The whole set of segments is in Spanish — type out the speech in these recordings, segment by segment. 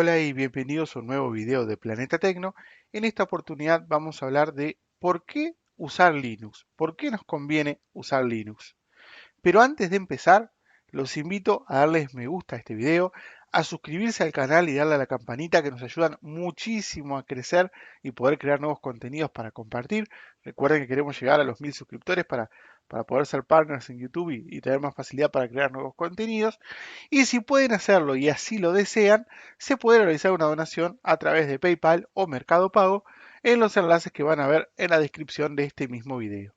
Hola y bienvenidos a un nuevo video de Planeta Tecno. En esta oportunidad vamos a hablar de por qué usar Linux, por qué nos conviene usar Linux. Pero antes de empezar, los invito a darles me gusta a este video, a suscribirse al canal y darle a la campanita que nos ayudan muchísimo a crecer y poder crear nuevos contenidos para compartir. Recuerden que queremos llegar a los 1000 suscriptores para poder ser partners en YouTube y tener más facilidad para crear nuevos contenidos. Y si pueden hacerlo y así lo desean, se puede realizar una donación a través de PayPal o Mercado Pago en los enlaces que van a ver en la descripción de este mismo video.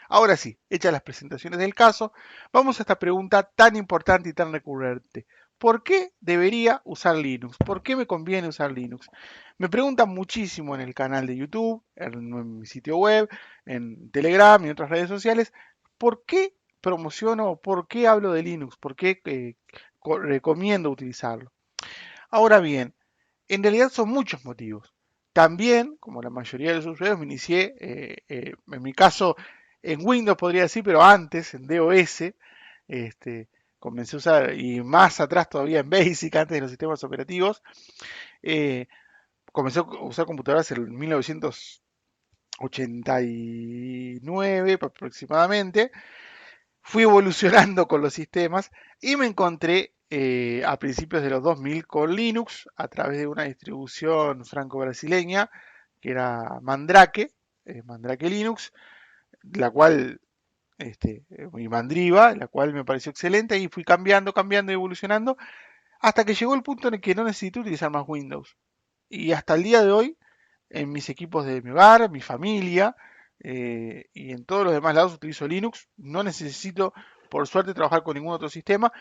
Ahora sí, hechas las presentaciones del caso, vamos a esta pregunta tan importante y tan recurrente. ¿Por qué debería usar Linux? ¿Por qué me conviene usar Linux? Me preguntan muchísimo en el canal de YouTube, en mi sitio web, en Telegram y en otras redes sociales, ¿por qué promociono o por qué hablo de Linux? ¿Por qué recomiendo utilizarlo? Ahora bien, en realidad son muchos motivos. También, como la mayoría de los usuarios, me inicié, en mi caso, en Windows podría decir, pero antes, en DOS, este, comencé a usar, y más atrás todavía en Basic, antes de los sistemas operativos, eh, comencé a usar computadoras en 1989 aproximadamente. Fui evolucionando con los sistemas y me encontré a principios de los 2000 con Linux a través de una distribución franco-brasileña que era Mandrake, Mandrake Linux, la cual, y Mandriva, la cual me pareció excelente y fui cambiando, cambiando y evolucionando hasta que llegó el punto en el que no necesité utilizar más Windows. Y hasta el día de hoy, en mis equipos de mi hogar, mi familia y en todos los demás lados utilizo Linux. No necesito, por suerte, trabajar con ningún otro sistema.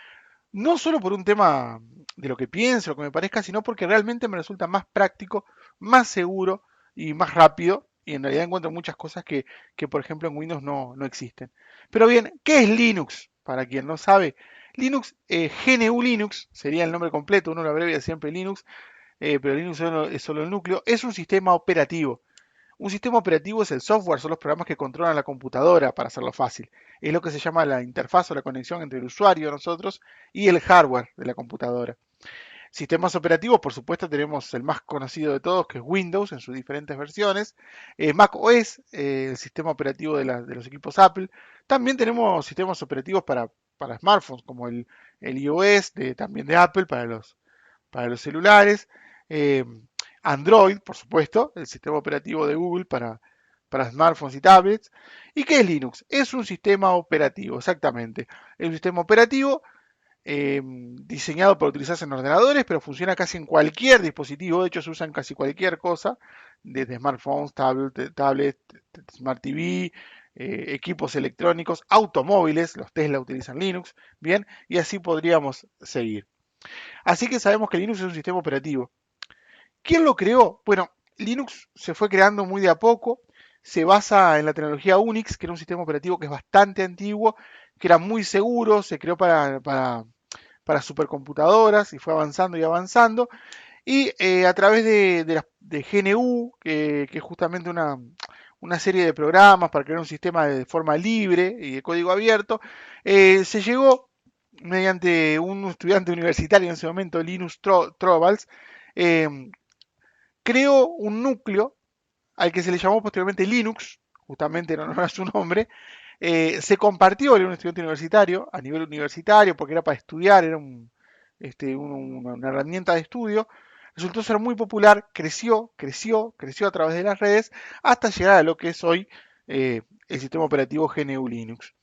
No solo por un tema de lo que pienso, lo que me parezca, sino porque realmente me resulta más práctico, más seguro y más rápido. Y en realidad encuentro muchas cosas que por ejemplo, en Windows no existen. Pero bien, ¿qué es Linux? Para quien no sabe, Linux, GNU Linux, sería el nombre completo, uno lo abrevia siempre Linux, pero Linux es solo el núcleo, es un sistema operativo. Un sistema operativo es el software, son los programas que controlan la computadora, para hacerlo fácil. Es lo que se llama la interfaz o la conexión entre el usuario, nosotros, y el hardware de la computadora. Sistemas operativos, por supuesto, tenemos el más conocido de todos, que es Windows en sus diferentes versiones. Mac OS, el sistema operativo de los equipos Apple. También tenemos sistemas operativos para smartphones, como el iOS, también de Apple, para los celulares. Eh, Android, por supuesto, el sistema operativo de Google para smartphones y tablets. ¿Y qué es Linux? Es un sistema operativo, exactamente. Es un sistema operativo diseñado para utilizarse en ordenadores, pero funciona casi en cualquier dispositivo. De hecho, se usa en casi cualquier cosa, desde smartphones, tablets, smart TV, equipos electrónicos, automóviles. Los Tesla utilizan Linux, bien, y así podríamos seguir. Así que sabemos que Linux es un sistema operativo. ¿Quién lo creó? Bueno, Linux se fue creando muy de a poco, se basa en la tecnología Unix, que era un sistema operativo que es bastante antiguo, que era muy seguro, se creó para supercomputadoras y fue avanzando y avanzando. Y a través de GNU, que es justamente una serie de programas para crear un sistema de forma libre y de código abierto, se llegó mediante un estudiante universitario en ese momento, Linus Torvalds, eh, creó un núcleo al que se le llamó posteriormente Linux, justamente en honor a su nombre. Se compartió, era un estudiante universitario, a nivel universitario, porque era para estudiar, era una herramienta de estudio. Resultó ser muy popular, creció a través de las redes, hasta llegar a lo que es hoy el sistema operativo GNU Linux.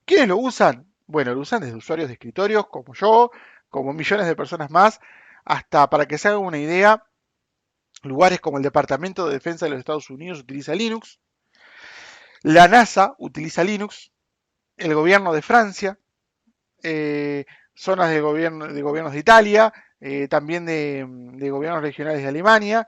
¿Quiénes lo usan? Bueno, lo usan desde usuarios de escritorios como yo, como millones de personas más, hasta para que se hagan una idea, lugares como el Departamento de Defensa de los Estados Unidos utiliza Linux, la NASA utiliza Linux, el gobierno de Francia, eh, zonas de gobiernos de Italia, también de gobiernos regionales de Alemania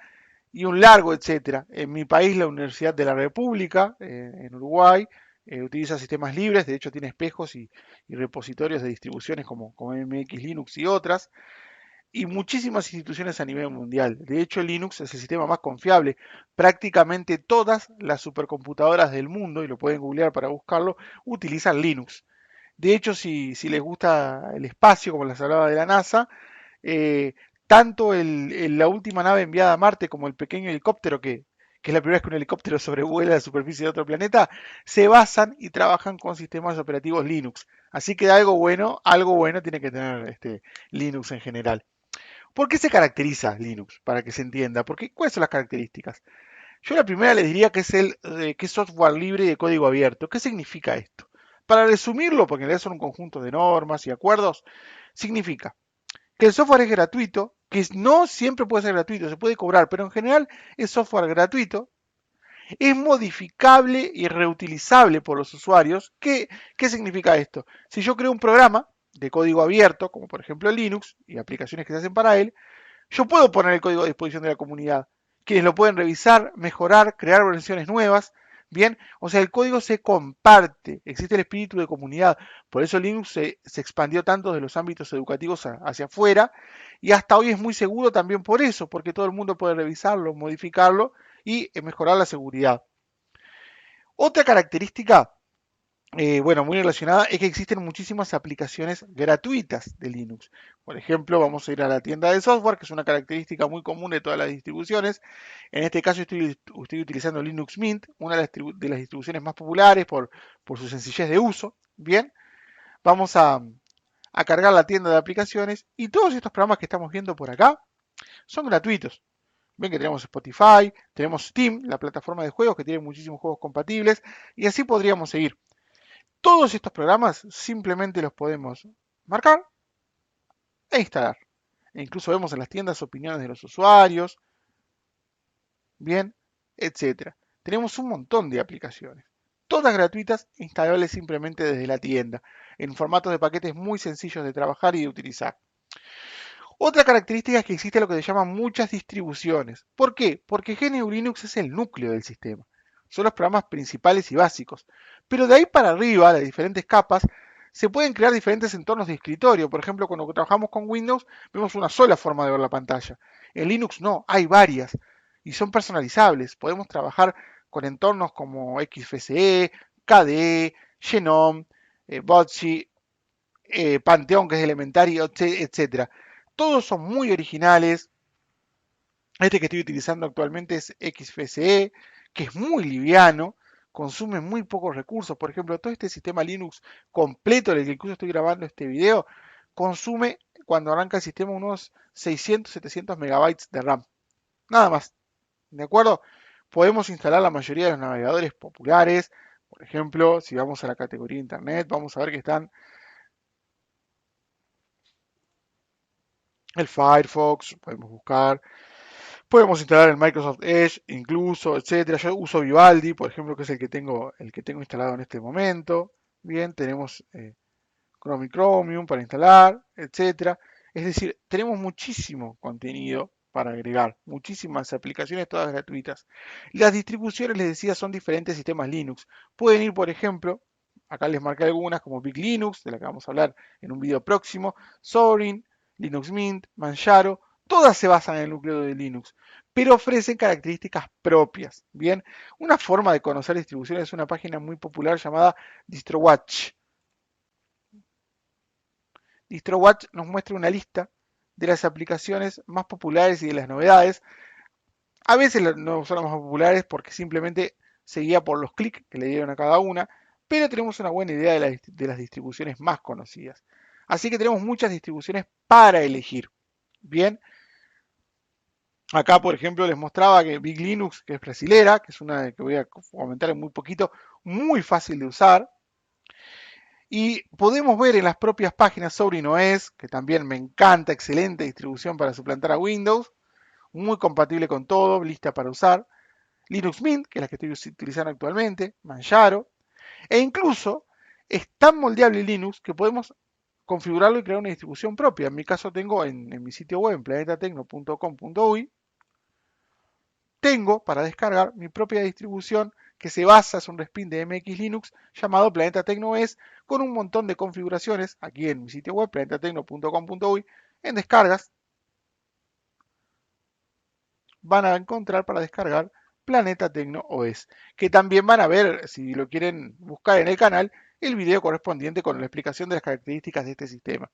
y un largo etcétera. En mi país, la Universidad de la República, en Uruguay, utiliza sistemas libres, de hecho tiene espejos y repositorios de distribuciones como MX Linux y otras y muchísimas instituciones a nivel mundial. De hecho, Linux es el sistema más confiable. Prácticamente todas las supercomputadoras del mundo, y lo pueden googlear para buscarlo, utilizan Linux. De hecho, si les gusta el espacio, como les hablaba de la NASA, eh, tanto la última nave enviada a Marte como el pequeño helicóptero que es la primera vez que un helicóptero sobrevuela la superficie de otro planeta, se basan y trabajan con sistemas operativos Linux. Así que algo bueno tiene que tener Linux en general. ¿Por qué se caracteriza Linux? Para que se entienda. ¿Cuáles son las características? Yo la primera le diría que que es software libre y de código abierto. ¿Qué significa esto? Para resumirlo, porque en realidad son un conjunto de normas y acuerdos, significa que el software es gratuito, no siempre puede ser gratuito, se puede cobrar, pero en general es software gratuito, es modificable y reutilizable por los usuarios. ¿Qué significa esto? Si yo creo un programa de código abierto, como por ejemplo Linux y aplicaciones que se hacen para él, yo puedo poner el código a disposición de la comunidad. Quienes lo pueden revisar, mejorar, crear versiones nuevas. Bien, o sea, el código se comparte, existe el espíritu de comunidad. Por eso Linux se expandió tanto de los ámbitos educativos hacia afuera y hasta hoy es muy seguro también por eso, porque todo el mundo puede revisarlo, modificarlo y mejorar la seguridad. Otra característica bueno, muy relacionada es que existen muchísimas aplicaciones gratuitas de Linux. Por ejemplo, vamos a ir a la tienda de software, que es una característica muy común de todas las distribuciones. En este caso estoy utilizando Linux Mint, una de las distribuciones más populares por su sencillez de uso. Bien, vamos a cargar la tienda de aplicaciones y todos estos programas que estamos viendo por acá son gratuitos. Ven que tenemos Spotify, tenemos Steam, la plataforma de juegos que tiene muchísimos juegos compatibles, y así podríamos seguir. Todos estos programas simplemente los podemos marcar e instalar. E incluso vemos en las tiendas opiniones de los usuarios, bien, etcétera. Tenemos un montón de aplicaciones, todas gratuitas e instalables simplemente desde la tienda, en formatos de paquetes muy sencillos de trabajar y de utilizar. Otra característica es que existe lo que se llaman muchas distribuciones. ¿Por qué? Porque GNU Linux es el núcleo del sistema. Son los programas principales y básicos. Pero de ahí para arriba, de diferentes capas, se pueden crear diferentes entornos de escritorio. Por ejemplo, cuando trabajamos con Windows, vemos una sola forma de ver la pantalla. En Linux no, hay varias y son personalizables. Podemos trabajar con entornos como XFCE, KDE, Genome, Botchi, Pantheon, que es Elementary, etcétera. Todos son muy originales. Este que estoy utilizando actualmente es XFCE, que es muy liviano, consume muy pocos recursos. Por ejemplo, todo este sistema Linux completo, en el que incluso estoy grabando este video, consume cuando arranca el sistema unos 600, 700 megabytes de RAM. Nada más. ¿De acuerdo? Podemos instalar la mayoría de los navegadores populares. Por ejemplo, si vamos a la categoría Internet, vamos a ver que están el Firefox, podemos buscar. Podemos instalar el Microsoft Edge, incluso, etcétera. Yo uso Vivaldi, por ejemplo, que es el que tengo instalado en este momento. Bien, tenemos Chrome y Chromium para instalar, etcétera. Es decir, tenemos muchísimo contenido para agregar, muchísimas aplicaciones, todas gratuitas. Las distribuciones, les decía, son diferentes sistemas Linux. Pueden ir, por ejemplo, acá les marqué algunas como Big Linux, de la que vamos a hablar en un video próximo, Zorin, Linux Mint, Manjaro, todas se basan en el núcleo de Linux, pero ofrecen características propias. Bien, una forma de conocer distribuciones es una página muy popular llamada DistroWatch. DistroWatch nos muestra una lista de las aplicaciones más populares y de las novedades. A veces no son las más populares porque simplemente se guía por los clics que le dieron a cada una, pero tenemos una buena idea de las distribuciones más conocidas. Así que tenemos muchas distribuciones para elegir. Bien, acá por ejemplo les mostraba que Big Linux, que es brasilera, que es una que voy a comentar en muy poquito, muy fácil de usar. Y podemos ver en las propias páginas sobre OS, que también me encanta, excelente distribución para suplantar a Windows, muy compatible con todo, lista para usar. Linux Mint, que es la que estoy utilizando actualmente, Manjaro, e incluso es tan moldeable Linux que podemos configurarlo y crear una distribución propia. En mi caso tengo en mi sitio web, en planetatecno.com.uy, tengo para descargar mi propia distribución que se basa, es un respin de MX Linux llamado Planeta Tecno OS con un montón de configuraciones aquí en mi sitio web, planetatecno.com.uy, en descargas van a encontrar para descargar Planeta Tecno OS, que también van a ver, si lo quieren buscar en el canal, el video correspondiente con la explicación de las características de este sistema.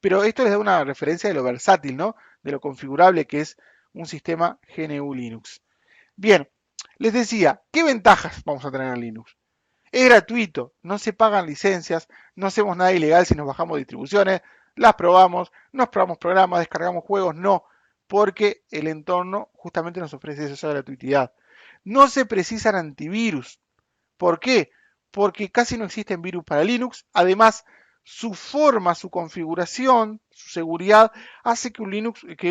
Pero esto les da una referencia de lo versátil, ¿no? De lo configurable que es un sistema GNU Linux. Bien, les decía, ¿qué ventajas vamos a tener en Linux? Es gratuito, no se pagan licencias, no hacemos nada ilegal si nos bajamos distribuciones, las probamos, nos probamos programas, descargamos juegos, no, porque el entorno justamente nos ofrece esa gratuidad. No se precisan antivirus. ¿Por qué? Porque casi no existen virus para Linux. Además, su forma, su configuración, su seguridad hace que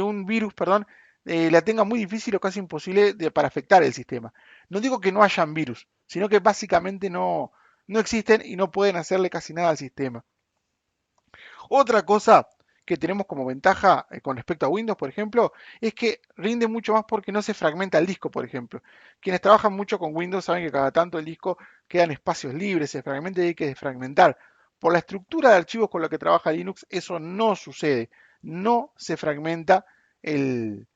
un virus, perdón, la tenga muy difícil o casi imposible para afectar el sistema. No digo que no hayan virus, sino que básicamente no existen y no pueden hacerle casi nada al sistema. Otra cosa que tenemos como ventaja con respecto a Windows, por ejemplo, es que rinde mucho más porque no se fragmenta el disco, por ejemplo. Quienes trabajan mucho con Windows saben que cada tanto el disco quedan espacios libres, se fragmenta y hay que desfragmentar. Por la estructura de archivos con la que trabaja Linux, eso no sucede. No se fragmenta el,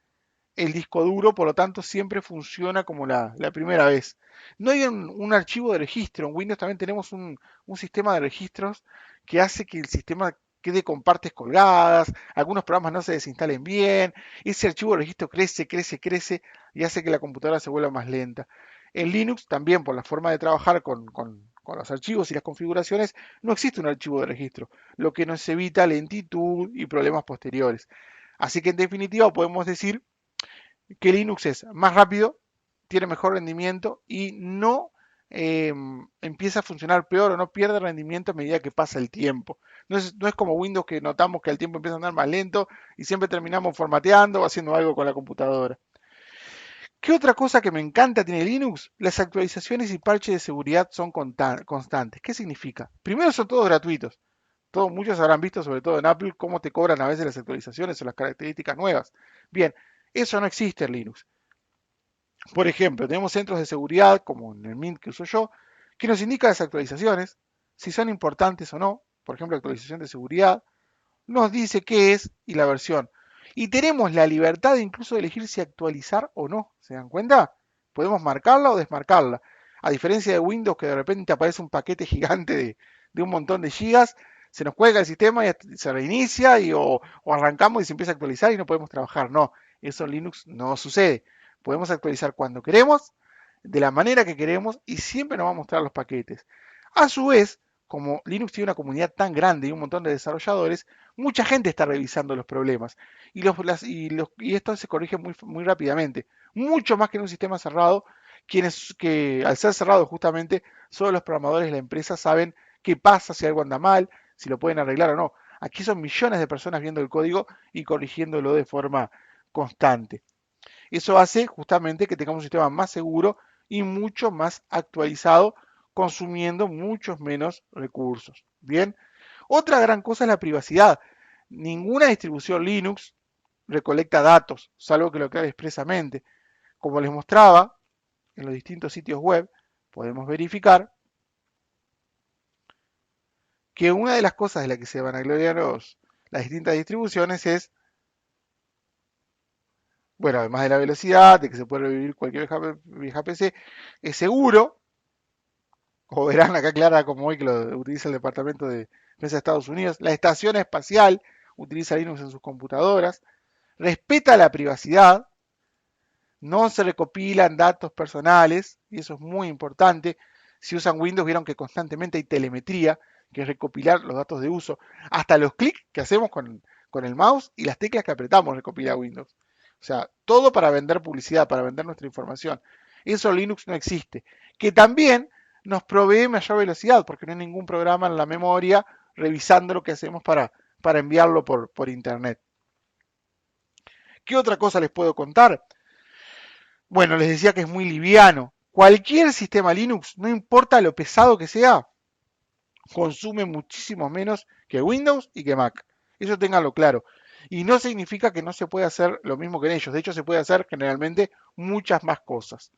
el disco duro, por lo tanto siempre funciona como la primera vez. No hay un archivo de registro. En Windows también tenemos un sistema de registros que hace que el sistema quede con partes colgadas, algunos programas no se desinstalen bien, ese archivo de registro crece, crece, crece y hace que la computadora se vuelva más lenta. En Linux también, por la forma de trabajar con los archivos y las configuraciones, no existe un archivo de registro, lo que nos evita lentitud y problemas posteriores. Así que en definitiva podemos decir que Linux es más rápido, tiene mejor rendimiento y no empieza a funcionar peor o no pierde rendimiento a medida que pasa el tiempo. No es como Windows que notamos que el tiempo empieza a andar más lento y siempre terminamos formateando o haciendo algo con la computadora. ¿Qué otra cosa que me encanta tiene Linux? Las actualizaciones y parches de seguridad son constantes. ¿Qué significa? Primero son todos gratuitos. Muchos habrán visto, sobre todo en Apple, cómo te cobran a veces las actualizaciones o las características nuevas. Bien, eso no existe en Linux. Por ejemplo, tenemos centros de seguridad, como en el Mint que uso yo, que nos indica las actualizaciones, si son importantes o no. Por ejemplo, actualización de seguridad, nos dice qué es y la versión. Y tenemos la libertad incluso de elegir si actualizar o no. ¿Se dan cuenta? Podemos marcarla o desmarcarla. A diferencia de Windows, que de repente aparece un paquete gigante de un montón de gigas, se nos cuelga el sistema y se reinicia o arrancamos y se empieza a actualizar y no podemos trabajar. No, eso en Linux no sucede. Podemos actualizar cuando queremos, de la manera que queremos y siempre nos va a mostrar los paquetes. A su vez, como Linux tiene una comunidad tan grande y un montón de desarrolladores, mucha gente está revisando los problemas y esto se corrige muy rápidamente, mucho más que en un sistema cerrado, que al ser cerrado justamente, solo los programadores de la empresa saben qué pasa, si algo anda mal, si lo pueden arreglar o no. Aquí son millones de personas viendo el código y corrigiéndolo de forma constante. Eso hace justamente que tengamos un sistema más seguro y mucho más actualizado, consumiendo muchos menos recursos. Bien, otra gran cosa es la privacidad. Ninguna distribución Linux recolecta datos, salvo que lo aclare expresamente. Como les mostraba en los distintos sitios web, podemos verificar que una de las cosas de las que se van a gloriar las distintas distribuciones es, bueno, además de la velocidad, de que se puede revivir cualquier vieja PC, es seguro, como verán acá clara como hoy que lo utiliza el Departamento de Defensa de Estados Unidos, la Estación Espacial utiliza Linux en sus computadoras, respeta la privacidad, no se recopilan datos personales, y eso es muy importante. Si usan Windows, vieron que constantemente hay telemetría, que es recopilar los datos de uso. Hasta los clics que hacemos con el mouse y las teclas que apretamos recopila Windows. O sea, todo para vender publicidad, para vender nuestra información. Eso en Linux no existe. Que también nos provee mayor velocidad, porque no hay ningún programa en la memoria revisando lo que hacemos para enviarlo por Internet. ¿Qué otra cosa les puedo contar? Bueno, les decía que es muy liviano. Cualquier sistema Linux, no importa lo pesado que sea, consume muchísimo menos que Windows y que Mac. Eso ténganlo claro. Y no significa que no se pueda hacer lo mismo que en ellos. De hecho, se puede hacer generalmente muchas más cosas.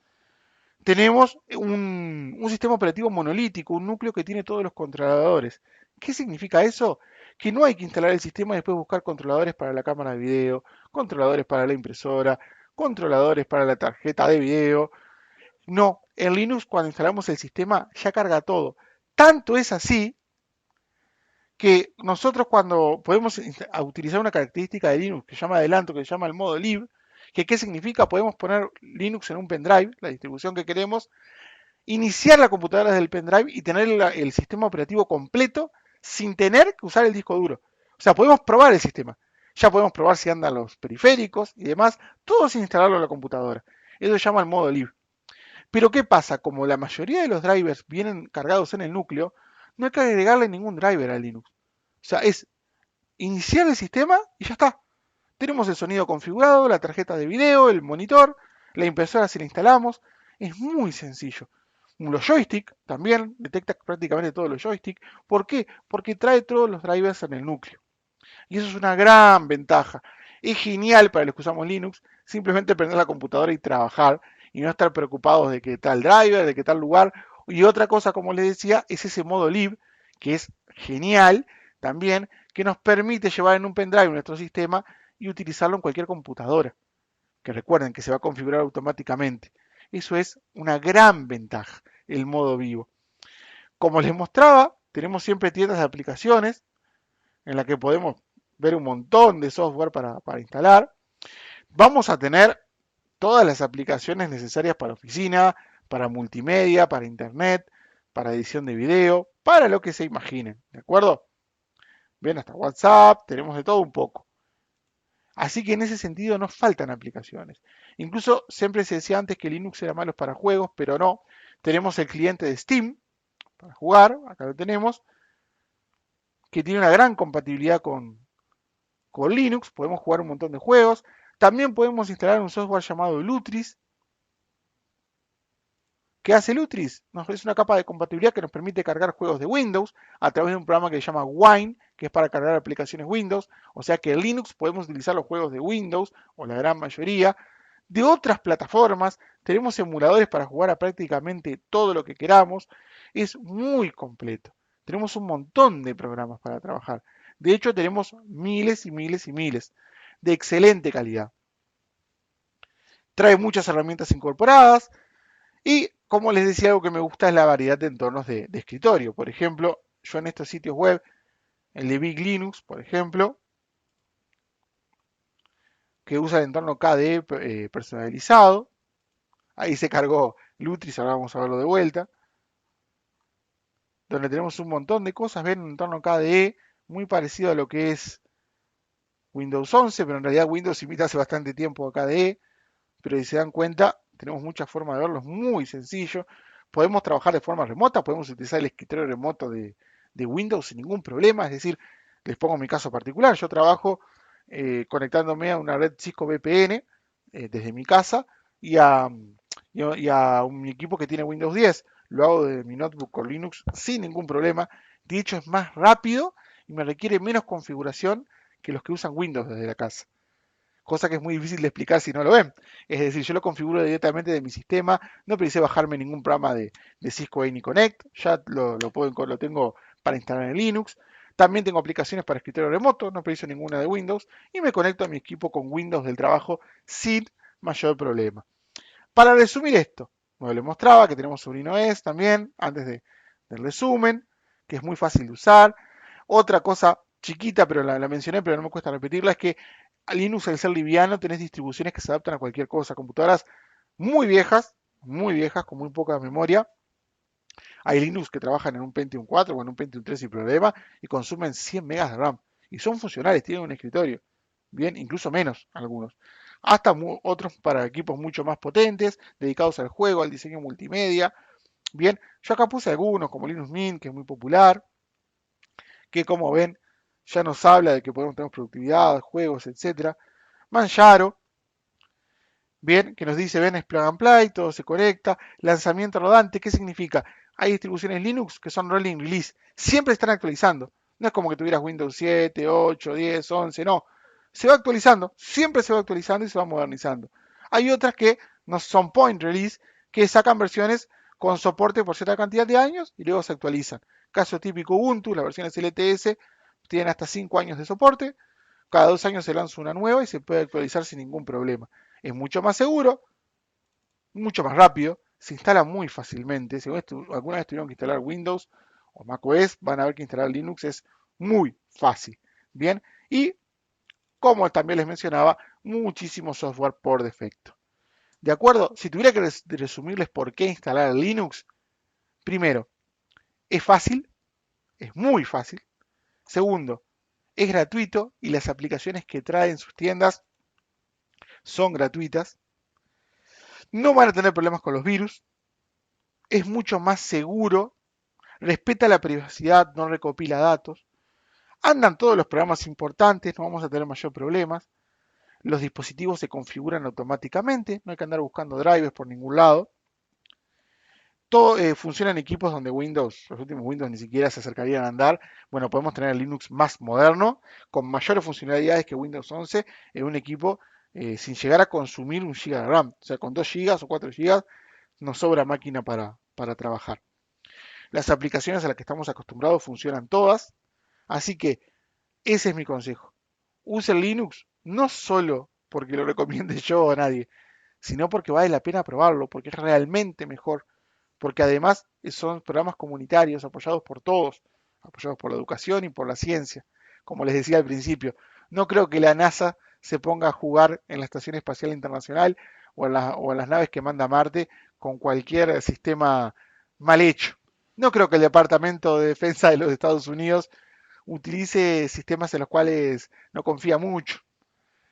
Tenemos un sistema operativo monolítico, un núcleo que tiene todos los controladores. ¿Qué significa eso? Que no hay que instalar el sistema y después buscar controladores para la cámara de video, controladores para la impresora, controladores para la tarjeta de video. No, en Linux cuando instalamos el sistema ya carga todo. Tanto es así que nosotros cuando podemos utilizar una característica de Linux que se llama adelanto, que se llama el modo lib, que qué significa, podemos poner Linux en un pendrive, la distribución que queremos, iniciar la computadora desde el pendrive y tener el sistema operativo completo sin tener que usar el disco duro. O sea, podemos probar el sistema. Ya podemos probar si andan los periféricos y demás, todo sin instalarlo en la computadora. Eso se llama el modo lib. Pero ¿qué pasa? Como la mayoría de los drivers vienen cargados en el núcleo, no hay que agregarle ningún driver a Linux. O sea, es iniciar el sistema y ya está. Tenemos el sonido configurado, la tarjeta de video, el monitor, la impresora si la instalamos. Es muy sencillo. Los joysticks también detecta prácticamente todos los joysticks. ¿Por qué? Porque trae todos los drivers en el núcleo. Y eso es una gran ventaja. Es genial para los que usamos Linux simplemente prender la computadora y trabajar y no estar preocupados de que tal driver, de que tal lugar. Y otra cosa, como les decía, es ese modo lib, que es genial también, que nos permite llevar en un pendrive nuestro sistema y utilizarlo en cualquier computadora. Que recuerden que se va a configurar automáticamente. Eso es una gran ventaja, el modo vivo. Como les mostraba, tenemos siempre tiendas de aplicaciones en la que podemos ver un montón de software para instalar. Vamos a tener todas las aplicaciones necesarias para oficina, para multimedia, para internet, para edición de video, para lo que se imaginen, ¿de acuerdo? Bien, hasta WhatsApp, tenemos de todo un poco. Así que en ese sentido nos faltan aplicaciones. Incluso siempre se decía antes que Linux era malo para juegos, pero no. Tenemos el cliente de Steam para jugar, acá lo tenemos, que tiene una gran compatibilidad con Linux, podemos jugar un montón de juegos. También podemos instalar un software llamado Lutris. ¿Qué hace Lutris? Es una capa de compatibilidad que nos permite cargar juegos de Windows a través de un programa que se llama Wine, que es para cargar aplicaciones Windows. O sea que en Linux podemos utilizar los juegos de Windows, o la gran mayoría. De otras plataformas, tenemos emuladores para jugar a prácticamente todo lo que queramos. Es muy completo. Tenemos un montón de programas para trabajar. De hecho, tenemos miles y miles y miles de excelente calidad. Trae muchas herramientas incorporadas y, como les decía, algo que me gusta es la variedad de entornos de escritorio. Por ejemplo, yo en estos sitios web, el de Big Linux, por ejemplo, que usa el entorno KDE personalizado. Ahí se cargó Lutris, ahora vamos a verlo de vuelta. Donde tenemos un montón de cosas. Ven un entorno KDE muy parecido a lo que es Windows 11, pero en realidad Windows imita hace bastante tiempo a KDE. Pero si se dan cuenta, tenemos muchas formas de verlo, es muy sencillo. Podemos trabajar de forma remota, podemos utilizar el escritorio remoto de Windows sin ningún problema. Es decir, les pongo mi caso particular, yo trabajo conectándome a una red Cisco VPN desde mi casa y a mi equipo que tiene Windows 10. Lo hago de mi notebook con Linux sin ningún problema. De hecho, es más rápido y me requiere menos configuración que los que usan Windows desde la casa, cosa que es muy difícil de explicar si no lo ven. Es decir, yo lo configuro directamente de mi sistema, no precisé bajarme ningún programa de Cisco AnyConnect, ya lo tengo para instalar en Linux. También tengo aplicaciones para escritorio remoto, no preciso ninguna de Windows, y me conecto a mi equipo con Windows del trabajo sin mayor problema. Para resumir esto, bueno, les mostraba que tenemos SublinOS también, antes del resumen, que es muy fácil de usar. Otra cosa chiquita, pero la mencioné, pero no me cuesta repetirla, es que Linux, al ser liviano, tenés distribuciones que se adaptan a cualquier cosa. Computadoras muy viejas, con muy poca memoria. Hay Linux que trabajan en un Pentium 4 o en un Pentium 3 sin problema y consumen 100 megas de RAM. Y son funcionales, tienen un escritorio. Bien, incluso menos algunos. Hasta otros para equipos mucho más potentes, dedicados al juego, al diseño multimedia. Bien, yo acá puse algunos, como Linux Mint, que es muy popular, que como ven, ya nos habla de que podemos tener productividad, juegos, etcétera. Manjaro, bien, que nos dice, ven, es plug and play, todo se conecta. Lanzamiento rodante, ¿qué significa? Hay distribuciones Linux que son rolling release, siempre están actualizando. No es como que tuvieras Windows 7, 8, 10, 11, no. Se va actualizando, siempre se va actualizando y se va modernizando. Hay otras que no son point release, que sacan versiones con soporte por cierta cantidad de años y luego se actualizan. Caso típico Ubuntu, las versiones LTS tienen hasta 5 años de soporte. Cada 2 años se lanza una nueva y se puede actualizar sin ningún problema. Es mucho más seguro, mucho más rápido, se instala muy fácilmente. Si alguna vez tuvieron que instalar Windows o macOS, van a ver que instalar Linux es muy fácil. Bien, y como también les mencionaba, muchísimo software por defecto. ¿De acuerdo? Si tuviera que resumirles por qué instalar Linux, primero, es fácil, es muy fácil. Segundo, es gratuito y las aplicaciones que trae en sus tiendas son gratuitas. No van a tener problemas con los virus. Es mucho más seguro. Respeta la privacidad, no recopila datos. Andan todos los programas importantes, no vamos a tener mayor problemas. Los dispositivos se configuran automáticamente, no hay que andar buscando drivers por ningún lado. Todo funciona en equipos donde Windows, los últimos Windows ni siquiera se acercarían a andar. Bueno, podemos tener el Linux más moderno, con mayores funcionalidades que Windows 11, en un equipo sin llegar a consumir un GB de RAM. O sea, con 2 GB o 4 GB nos sobra máquina para trabajar. Las aplicaciones a las que estamos acostumbrados funcionan todas, así que ese es mi consejo. Use el Linux no solo porque lo recomiende yo o nadie, sino porque vale la pena probarlo, porque es realmente mejor, porque además son programas comunitarios apoyados por todos, apoyados por la educación y por la ciencia. Como les decía al principio, no creo que la NASA se ponga a jugar en la Estación Espacial Internacional o en las naves que manda a Marte con cualquier sistema mal hecho. No creo que el Departamento de Defensa de los Estados Unidos utilice sistemas en los cuales no confía mucho.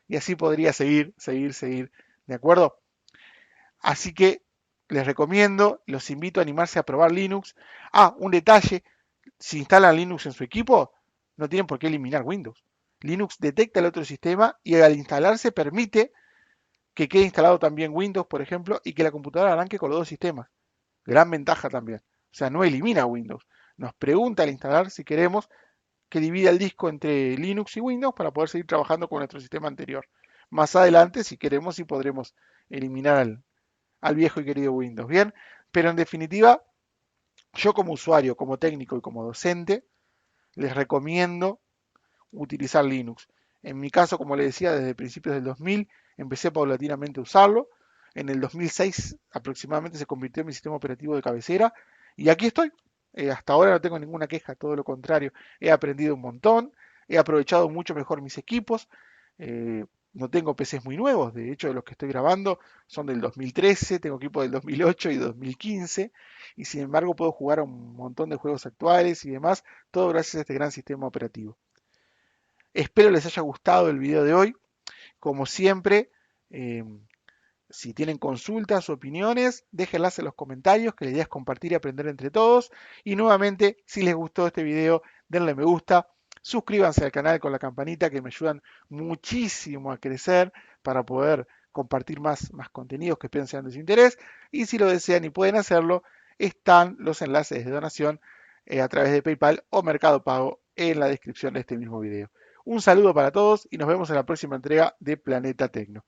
Y así podría seguir. ¿De acuerdo? Así que les recomiendo, los invito a animarse a probar Linux. Ah, un detalle, si instalan Linux en su equipo, no tienen por qué eliminar Windows. Linux detecta el otro sistema y al instalarse permite que quede instalado también Windows, por ejemplo, y que la computadora arranque con los dos sistemas. Gran ventaja también. O sea, no elimina Windows. Nos pregunta al instalar si queremos que divida el disco entre Linux y Windows para poder seguir trabajando con nuestro sistema anterior. Más adelante, si queremos, sí podremos eliminar al viejo y querido Windows. Bien, pero en definitiva, yo como usuario, como técnico y como docente, les recomiendo utilizar Linux. En mi caso, como les decía, desde principios del 2000 empecé paulatinamente a usarlo. En el 2006 aproximadamente se convirtió en mi sistema operativo de cabecera y aquí estoy. Hasta ahora no tengo ninguna queja, todo lo contrario. He aprendido un montón, he aprovechado mucho mejor mis equipos. eh, no tengo PCs muy nuevos, de hecho los que estoy grabando son del 2013, tengo equipos del 2008 y 2015, y sin embargo puedo jugar a un montón de juegos actuales y demás, todo gracias a este gran sistema operativo. Espero les haya gustado el video de hoy. Como siempre, eh, si tienen consultas o opiniones, déjenlas en los comentarios, que la idea es compartir y aprender entre todos. Y nuevamente, si les gustó este video, denle me gusta, suscríbanse al canal con la campanita, que me ayudan muchísimo a crecer para poder compartir más contenidos que espero sean de su interés. Y si lo desean y pueden hacerlo, están los enlaces de donación a través de PayPal o Mercado Pago en la descripción de este mismo video. Un saludo para todos y nos vemos en la próxima entrega de Planeta Tecno.